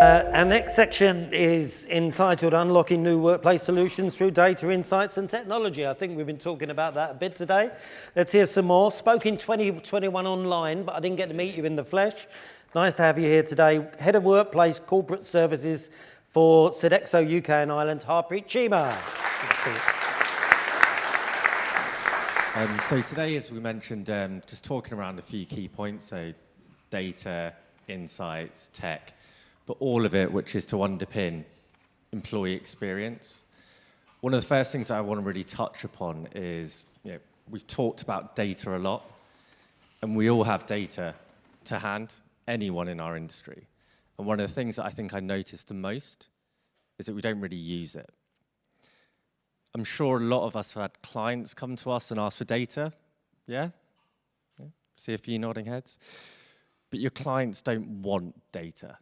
Our next section is entitled Unlocking New Workplace Solutions Through Data Insights and Technology. I think we've been talking about that a bit today. Let's hear some more. Spoke in 2021 online, but I didn't get to meet you in the flesh. Nice to have you here today. Head of Workplace Corporate Services for Sodexo UK and Ireland, Harpreet, Cheema. So today, as we mentioned, just talking around a few key points, so data, insights, tech, but all of it which is to underpin employee experience. One of the first things I want to really touch upon is, we've talked about data a lot, and we all have data to hand, anyone in our industry. And one of the things that I think I noticed the most is that we don't really use it. I'm sure a lot of us have had clients come to us and ask for data. Yeah? See a few nodding heads. But your clients don't want data.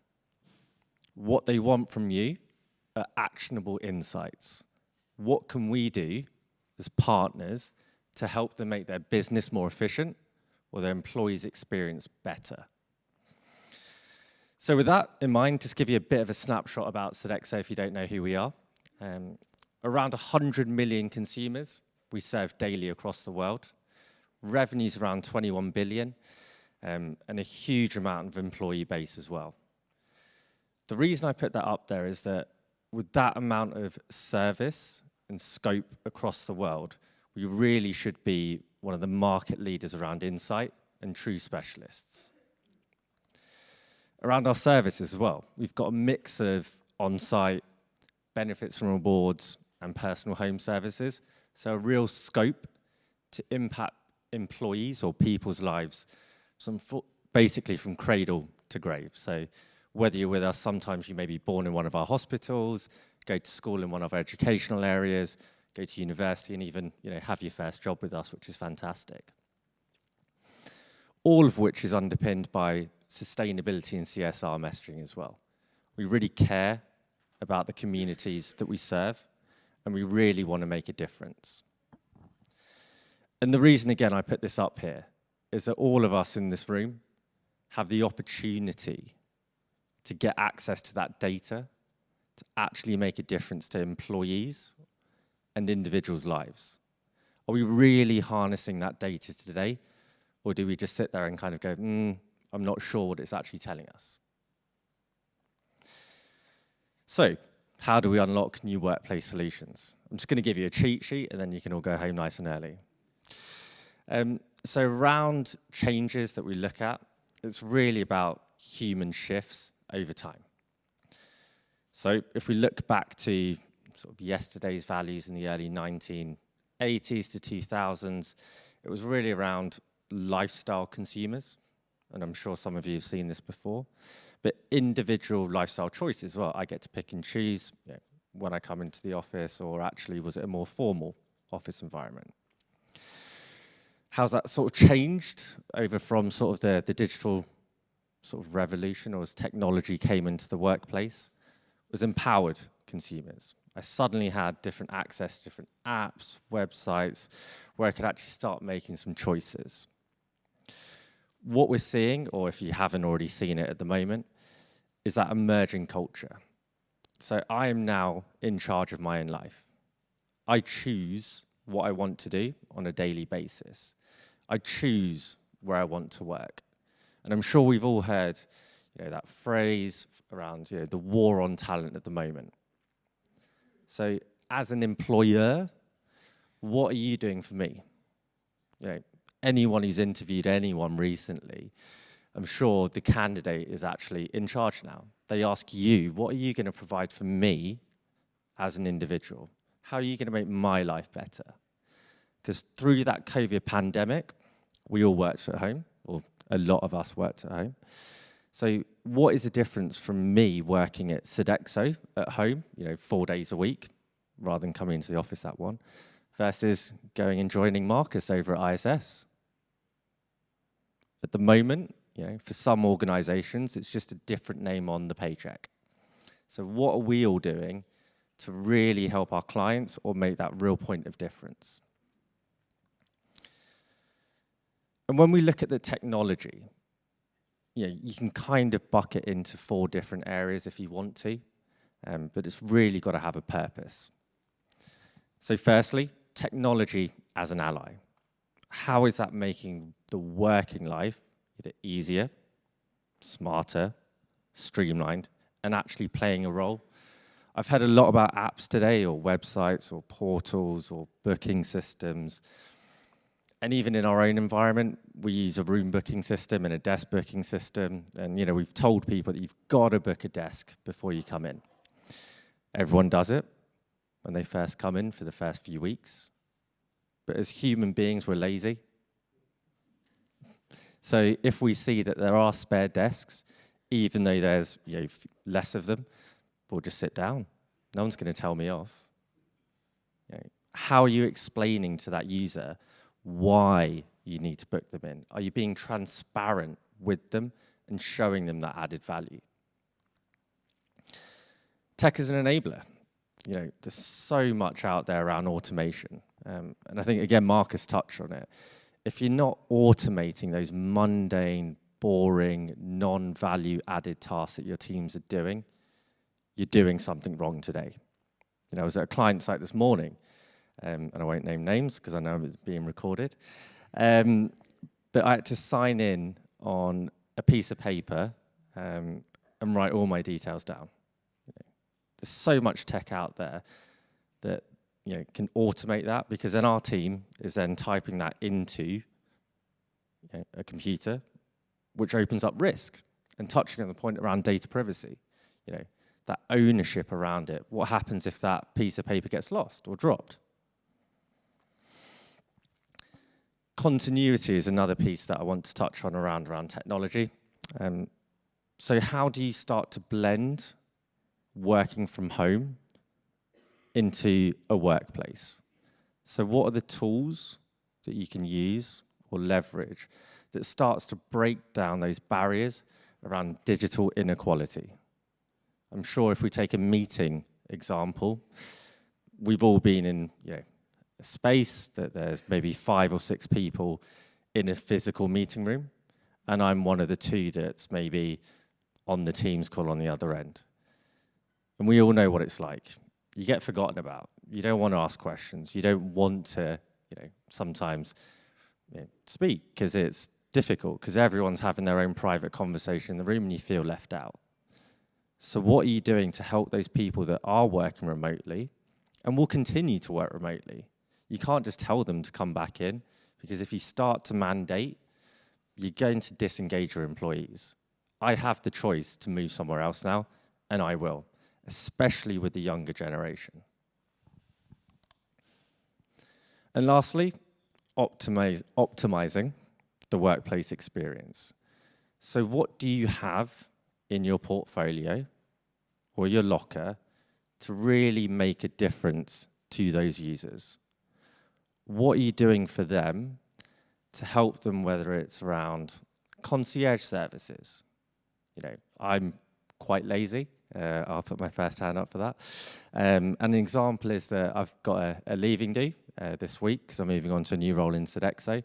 What they want from you are actionable insights. What can we do as partners to help them make their business more efficient or their employees' experience better? So with that in mind, just give you a bit of a snapshot about Sodexo if you don't know who we are. Around 100 million consumers we serve daily across the world. Revenues around 21 billion, and a huge amount of employee base as well. The reason I put that up there is that with that amount of service and scope across the world, we really should be one of the market leaders around insight and true specialists. Around our services as well, we've got a mix of on-site, benefits from rewards, and personal home services. So a real scope to impact employees or people's lives, basically from cradle to grave. So whether you're with us, sometimes you may be born in one of our hospitals, go to school in one of our educational areas, go to university, and even have your first job with us, which is fantastic. All of which is underpinned by sustainability and CSR messaging as well. We really care about the communities that we serve, and we really want to make a difference. And the reason, again, I put this up here is that all of us in this room have the opportunity to get access to that data to actually make a difference to employees and individuals' lives. Are we really harnessing that data today, or do we just sit there and kind of go, I'm not sure what it's actually telling us? So, how do we unlock new workplace solutions? I'm just going to give you a cheat sheet, and then you can all go home nice and early. So around changes that we look at, it's really about human shifts over time. So if we look back to sort of yesterday's values in the early 1980s to 2000s, it was really around lifestyle consumers. And I'm sure some of you have seen this before. But individual lifestyle choices as well. I get to pick and choose when I come into the office, or actually was it a more formal office environment? How's that sort of changed over from sort of the digital sort of revolution, or as technology came into the workplace? It was empowered consumers. I suddenly had different access to different apps, websites, where I could actually start making some choices. What we're seeing, or if you haven't already seen it at the moment, is that emerging culture. So I am now in charge of my own life. I choose what I want to do on a daily basis. I choose where I want to work. And I'm sure we've all heard that phrase around the war on talent at the moment. So as an employer, what are you doing for me? Anyone who's interviewed anyone recently, I'm sure the candidate is actually in charge now. They ask you, what are you going to provide for me as an individual? How are you going to make my life better? Because through that COVID pandemic, we all worked at home, or a lot of us worked at home. So what is the difference from me working at Sodexo at home, 4 days a week, rather than coming into the office at one, versus going and joining Marcus over at ISS? At the moment, for some organizations, it's just a different name on the paycheck. So what are we all doing to really help our clients or make that real point of difference? And when we look at the technology, you can kind of bucket into 4 different areas if you want to, but it's really got to have a purpose. So firstly, technology as an ally. How is that making the working life either easier, smarter, streamlined, and actually playing a role? I've heard a lot about apps today, or websites, or portals, or booking systems. And even in our own environment, we use a room booking system and a desk booking system. And we've told people that you've got to book a desk before you come in. Everyone does it when they first come in for the first few weeks. But as human beings, we're lazy. So if we see that there are spare desks, even though there's less of them, we'll just sit down. No one's going to tell me off. How are you explaining to that user why you need to book them in? Are you being transparent with them and showing them that added value? Tech is an enabler. There's so much out there around automation. And I think, again, Marcus touched on it. If you're not automating those mundane, boring, non-value added tasks that your teams are doing, you're doing something wrong today. I was at a client site this morning, and I won't name names because I know it's being recorded, but I had to sign in on a piece of paper and write all my details down. There's so much tech out there that can automate that, because then our team is then typing that into a computer, which opens up risk. And touching on the point around data privacy, that ownership around it. What happens if that piece of paper gets lost or dropped? Continuity is another piece that I want to touch on around technology. So how do you start to blend working from home into a workplace? So what are the tools that you can use or leverage that starts to break down those barriers around digital inequality? I'm sure if we take a meeting example, we've all been in a space that there's maybe 5 or 6 people in a physical meeting room, and I'm one of the 2 that's maybe on the Teams call on the other end. And we all know what it's like. You get forgotten about. You don't want to ask questions. You don't want to, sometimes speak, because it's difficult, because everyone's having their own private conversation in the room and you feel left out. So what are you doing to help those people that are working remotely and will continue to work remotely? You can't just tell them to come back in, because if you start to mandate, you're going to disengage your employees. I have the choice to move somewhere else now, and I will, especially with the younger generation. And lastly, optimizing the workplace experience. So what do you have in your portfolio or your locker to really make a difference to those users? What are you doing for them to help them, whether it's around concierge services? I'm quite lazy. I'll put my first hand up for that. An example is that I've got a leaving due this week, because I'm moving on to a new role in Sodexo.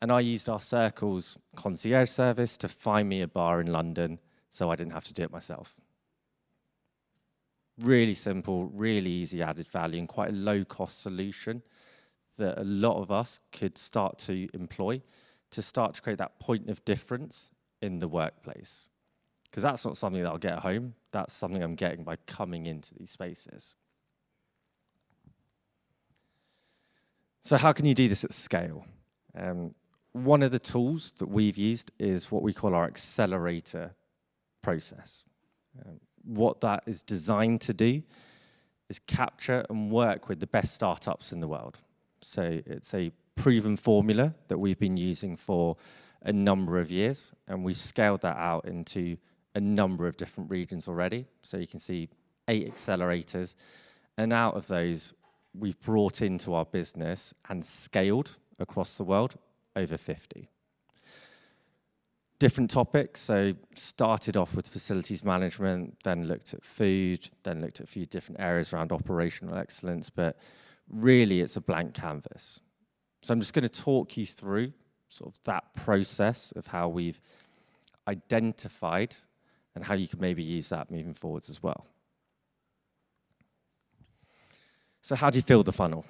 And I used our Circles concierge service to find me a bar in London, so I didn't have to do it myself. Really simple, really easy added value, and quite a low-cost solution that a lot of us could start to employ to start to create that point of difference in the workplace. Because that's not something that I'll get at home. That's something I'm getting by coming into these spaces. So how can you do this at scale? One of the tools that we've used is what we call our accelerator process. What that is designed to do is capture and work with the best startups in the world. So it's a proven formula that we've been using for a number of years, and we've scaled that out into a number of different regions already. So you can see 8 accelerators, and out of those, we've brought into our business and scaled across the world over 50. Different topics, so started off with facilities management, then looked at food, then looked at a few different areas around operational excellence, but really it's a blank canvas. So I'm just going to talk you through sort of that process of how we've identified, and how you can maybe use that moving forwards as well. So how do you fill the funnel?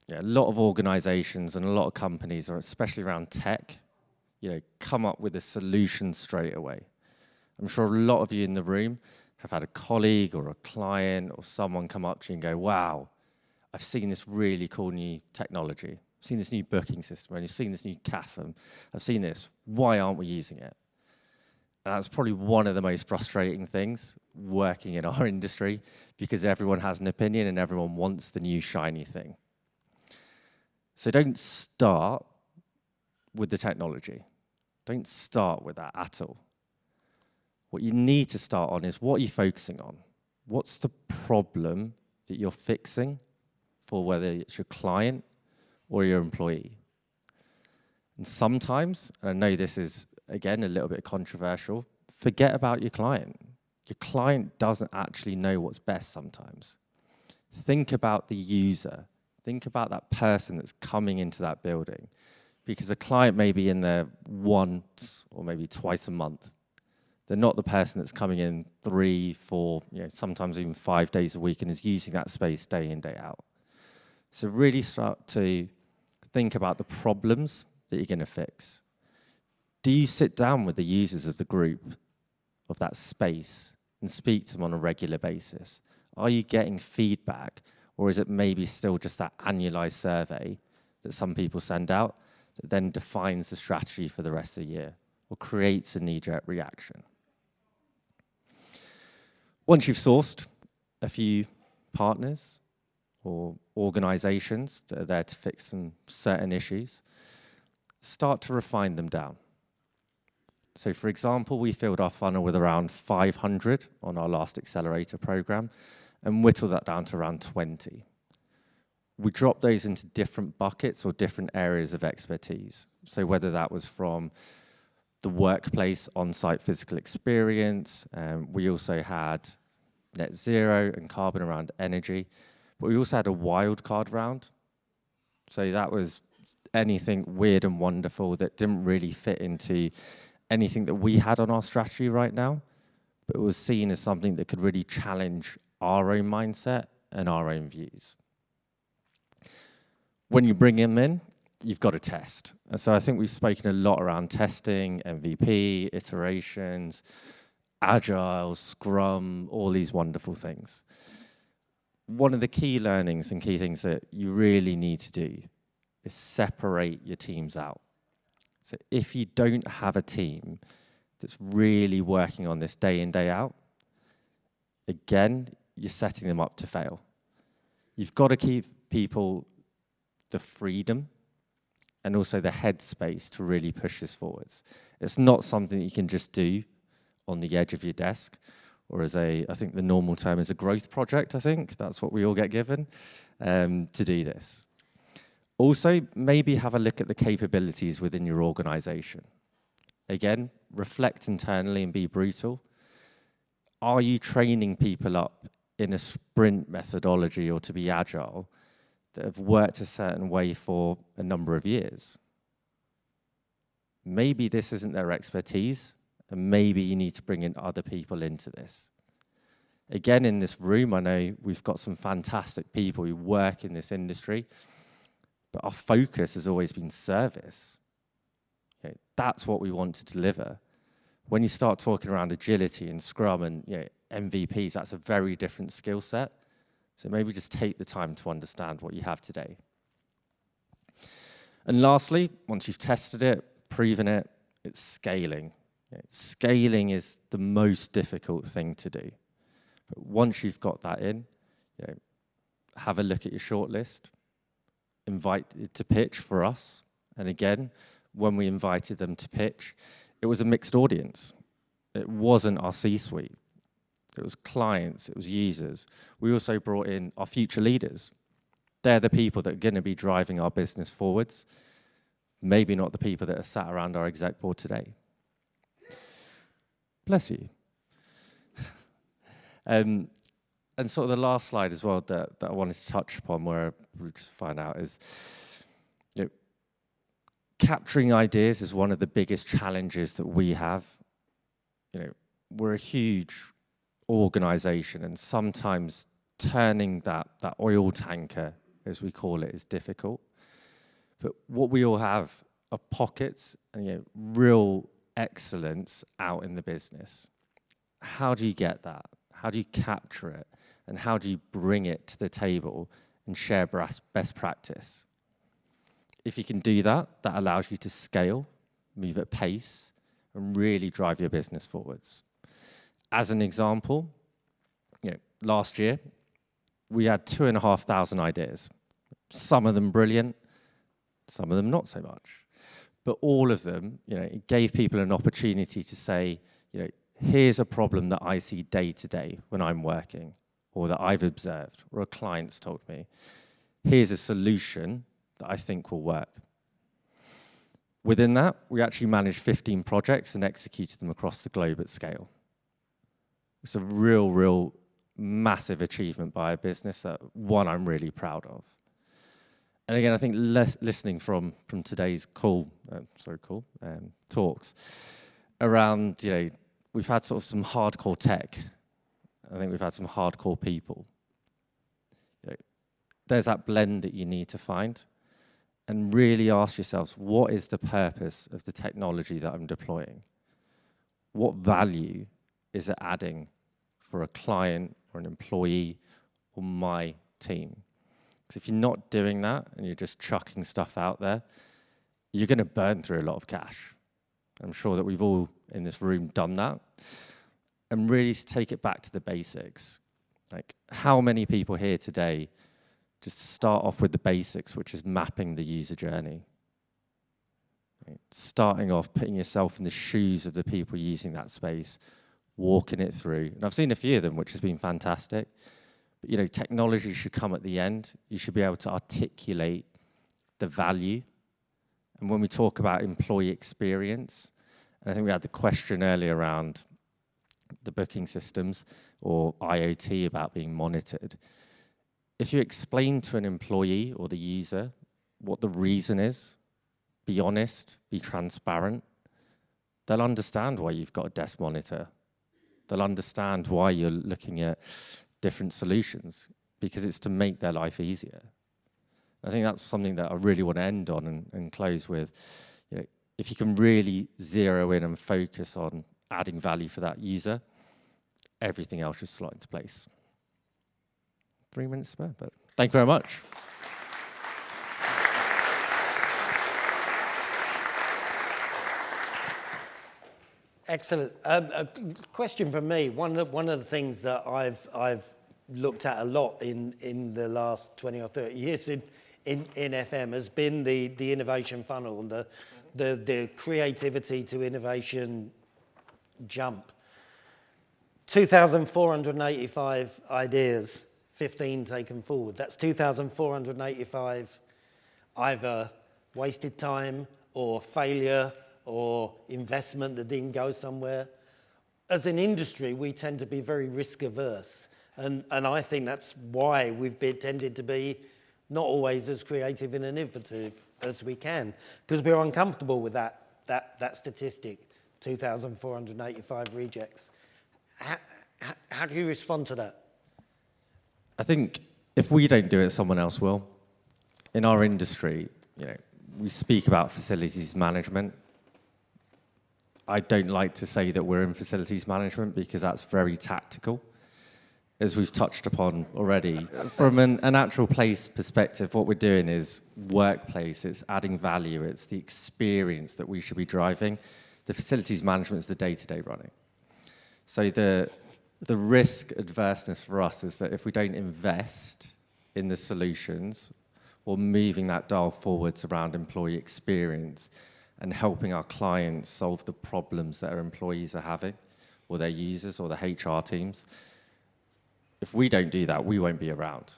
Yeah, a lot of organizations and a lot of companies, or especially around tech, come up with a solution straight away. I'm sure a lot of you in the room have had a colleague or a client or someone come up to you and go, wow, I've seen this really cool new technology. I've seen this new booking system, and you've seen this new CAFM. I've seen this. Why aren't we using it? And that's probably one of the most frustrating things working in our industry, because everyone has an opinion and everyone wants the new shiny thing. So don't start with the technology. Don't start with that at all. What you need to start on is, what are you focusing on? What's the problem that you're fixing for, whether it's your client or your employee? And sometimes, and I know this is, again, a little bit controversial, forget about your client. Your client doesn't actually know what's best sometimes. Think about the user. Think about that person that's coming into that building, because a client may be in there once or maybe twice a month. They're not the person that's coming in 3, 4, sometimes even 5 days a week and is using that space day in, day out. So really start to think about the problems that you're going to fix. Do you sit down with the users of the group of that space and speak to them on a regular basis? Are you getting feedback, or is it maybe still just that annualized survey that some people send out that then defines the strategy for the rest of the year or creates a knee-jerk reaction? Once you've sourced a few partners or organizations that are there to fix some certain issues, start to refine them down. So for example, we filled our funnel with around 500 on our last accelerator program and whittled that down to around 20. We dropped those into different buckets or different areas of expertise. So whether that was from the workplace, on-site physical experience, we also had net zero and carbon around energy, but we also had a wild card round. So that was anything weird and wonderful that didn't really fit into anything that we had on our strategy right now, but it was seen as something that could really challenge our own mindset and our own views. When you bring them in, you've got to test. And so I think we've spoken a lot around testing, MVP, iterations, Agile, Scrum, all these wonderful things. One of the key learnings and key things that you really need to do is separate your teams out. So if you don't have a team that's really working on this day in, day out, again, you're setting them up to fail. You've got to keep people the freedom and also the headspace to really push this forwards. It's not something that you can just do on the edge of your desk, or as I think the normal term is a growth project, I think. That's what we all get given to do this. Also, maybe have a look at the capabilities within your organization. Again, reflect internally and be brutal. Are you training people up in a sprint methodology or to be agile that have worked a certain way for a number of years? Maybe this isn't their expertise, and maybe you need to bring in other people into this. Again, in this room, I know we've got some fantastic people who work in this industry, but our focus has always been service. That's what we want to deliver. When you start talking around agility and Scrum and MVPs, that's a very different skill set. So maybe just take the time to understand what you have today. And lastly, once you've tested it, proven it, it's scaling. Scaling is the most difficult thing to do. But once you've got that in, have a look at your shortlist, invite it to pitch for us. And again, when we invited them to pitch, it was a mixed audience. It wasn't our C-suite. It was clients, it was users. We also brought in our future leaders. They're the people that are going to be driving our business forwards, maybe not the people that are sat around our exec board today. Bless you. And sort of the last slide as well that I wanted to touch upon, where we just find out is, capturing ideas is one of the biggest challenges that we have we're a huge organization, and sometimes turning that oil tanker, as we call it, is difficult. But what we all have are pockets and real excellence out in the business. How do you get that? How do you capture it? And how do you bring it to the table and share best practice? If you can do that, that allows you to scale, move at pace, and really drive your business forwards. As an example, last year, we had 2,500 ideas. Some of them brilliant, some of them not so much. But all of them, it gave people an opportunity to say, here's a problem that I see day to day when I'm working, or that I've observed, or a client's told me. Here's a solution that I think will work. Within that, we actually managed 15 projects and executed them across the globe at scale. It's a real massive achievement by a business that, one, I'm really proud of. And again, I think listening from today's talks around, we've had sort of some hardcore tech. I think we've had some hardcore people. There's that blend that you need to find, and really ask yourselves, what is the purpose of the technology that I'm deploying? What value is it adding for a client or an employee or my team? Because if you're not doing that and you're just chucking stuff out there, you're going to burn through a lot of cash. I'm sure that we've all in this room done that. And really take it back to the basics. Like, how many people here today just start off with the basics, which is mapping the user journey? Right? Starting off, putting yourself in the shoes of the people using that space, walking it through. And I've seen a few of them, which has been fantastic. But, technology should come at the end. You should be able to articulate the value. And when we talk about employee experience, and I think we had the question earlier around the booking systems or IoT about being monitored. If you explain to an employee or the user what the reason is, be honest, be transparent, they'll understand why you've got a desk monitor. They'll understand why you're looking at different solutions, because it's to make their life easier. I think that's something that I really want to end on and close with. If you can really zero in and focus on adding value for that user, everything else should slot into place. 3 minutes spare, but thank you very much. Excellent. A question from me. One of the things that I've looked at a lot in the last 20 or 30 years in FM has been the innovation funnel and the creativity to innovation jump. 2,485 ideas, 15 taken forward. That's 2,485 either wasted time or failure or investment that didn't go somewhere. As an industry, we tend to be very risk averse. And I think that's why we've tended to be not always as creative and innovative as we can, because we're uncomfortable with that statistic, 2,485 rejects. How do you respond to that? I think if we don't do it, someone else will. In our industry, we speak about facilities management. I don't like to say that we're in facilities management because that's very tactical. As we've touched upon already, from an actual place perspective, what we're doing is workplace, it's adding value, it's the experience that we should be driving. The facilities management is the day-to-day running. So the risk adverseness for us is that if we don't invest in the solutions or moving that dial forwards around employee experience and helping our clients solve the problems that our employees are having, or their users, or the HR teams, if we don't do that, we won't be around.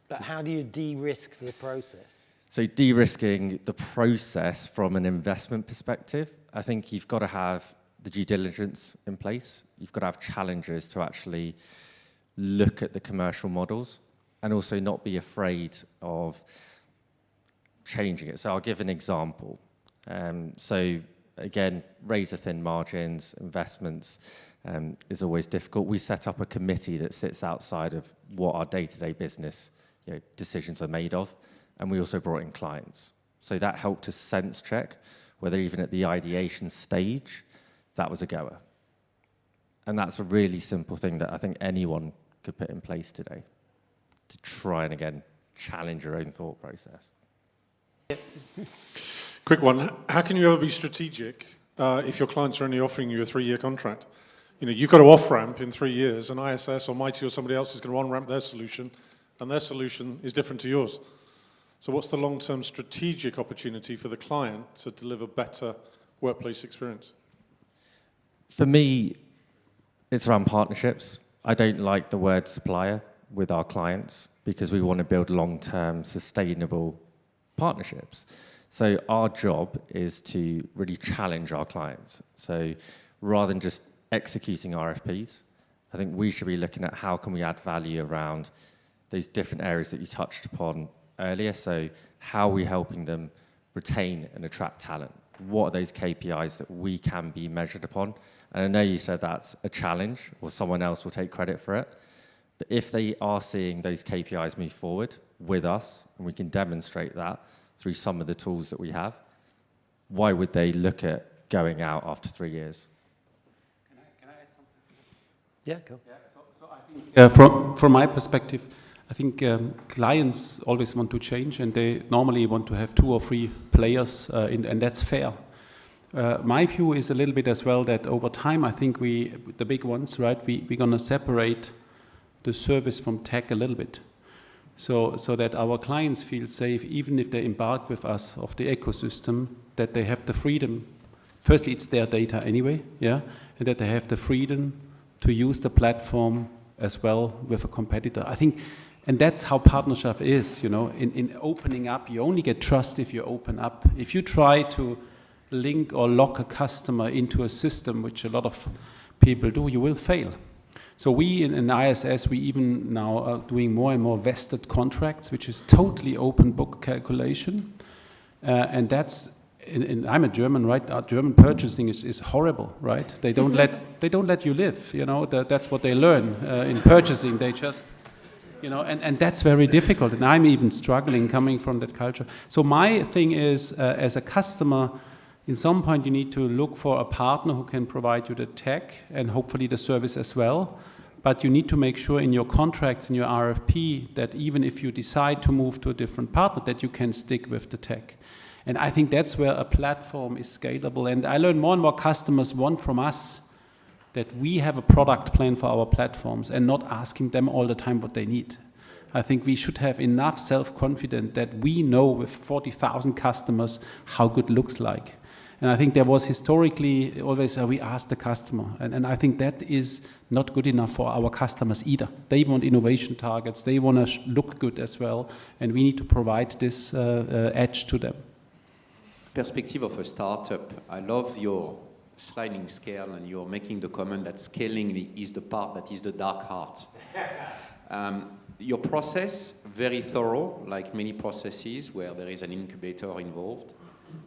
But how do you de-risk the process? So de-risking the process from an investment perspective, I think you've got to have the due diligence in place. You've got to have challenges to actually look at the commercial models and also not be afraid of changing it. So I'll give an example. So again, razor-thin margins, investments is always difficult. We set up a committee that sits outside of what our day-to-day business decisions are made of, and we also brought in clients. So that helped us sense check whether even at the ideation stage, that was a goer. And that's a really simple thing that I think anyone could put in place today to try and, again, challenge your own thought process. Quick one. How can you ever be strategic if your clients are only offering you a 3-year contract? You've got to off-ramp in 3 years, and ISS or Mighty or somebody else is going to on-ramp their solution, and their solution is different to yours. So what's the long-term strategic opportunity for the client to deliver better workplace experience? For me, it's around partnerships. I don't like the word supplier with our clients because we want to build long-term sustainable partnerships. So our job is to really challenge our clients. So rather than just executing RFPs, I think we should be looking at how can we add value around those different areas that you touched upon earlier. So how are we helping them retain and attract talent? What are those KPIs that we can be measured upon? And I know you said that's a challenge or someone else will take credit for it. But if they are seeing those KPIs move forward with us, and we can demonstrate that through some of the tools that we have, why would they look at going out after 3 years? Can I add something? Yeah, go. Yeah, so I think from my perspective, I think clients always want to change, and they normally want to have 2 or 3 players, and that's fair. My view is a little bit as well that over time, I think the big ones, right, we're going to separate the service from tech a little bit. So that our clients feel safe, even if they embark with us of the ecosystem, that they have the freedom. Firstly, it's their data anyway, yeah, and that they have the freedom to use the platform as well with a competitor. I think, and that's how partnership is, in opening up. You only get trust if you open up. If you try to link or lock a customer into a system, which a lot of people do, you will fail. So we in ISS, we even now are doing more and more vested contracts, which is totally open book calculation. And that's, and I'm a German, right? Our German purchasing is horrible, right? They don't let you live, that's what they learn in purchasing. They just, and that's very difficult. And I'm even struggling coming from that culture. So my thing is, as a customer, in some point you need to look for a partner who can provide you the tech and hopefully the service as well. But you need to make sure in your contracts, in your RFP, that even if you decide to move to a different partner, that you can stick with the tech. And I think that's where a platform is scalable. And I learn more and more customers want from us that we have a product plan for our platforms and not asking them all the time what they need. I think we should have enough self-confidence that we know with 40,000 customers how good looks like. And I think there was historically always we ask the customer. And I think that is not good enough for our customers either. They want innovation targets. They want to look good as well. And we need to provide this edge to them. Perspective of a startup. I love your sliding scale, and you're making the comment that scaling is the part that is the dark heart. Your process, very thorough, like many processes where there is an incubator involved.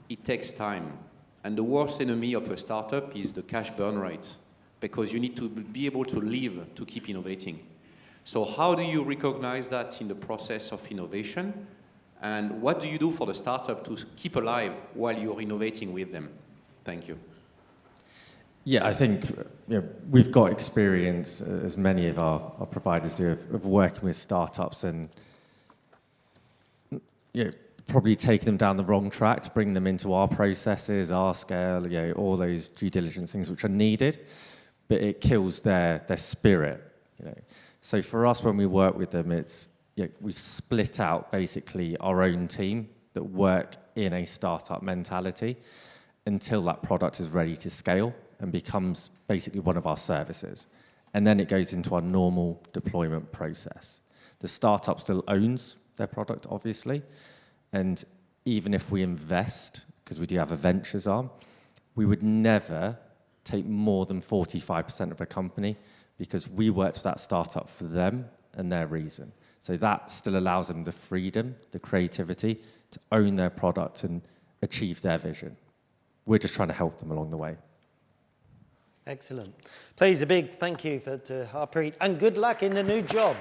It takes time. And the worst enemy of a startup is the cash burn rate, because you need to be able to live to keep innovating. So how do you recognize that in the process of innovation? And what do you do for the startup to keep alive while you're innovating with them? Thank you. Yeah, I think we've got experience, as many of our providers do, of working with startups and probably taking them down the wrong track to bring them into our processes, our scale, all those due diligence things which are needed, but it kills their spirit. So for us, when we work with them, it's we've split out basically our own team that work in a startup mentality until that product is ready to scale and becomes basically one of our services. And then it goes into our normal deployment process. The startup still owns their product, obviously. And even if we invest, because we do have a ventures arm, we would never take more than 45% of a company because we worked with that startup for them and their reason. So that still allows them the freedom, the creativity to own their product and achieve their vision. We're just trying to help them along the way. Excellent. Please, a big thank you to Harpreet, and good luck in the new job.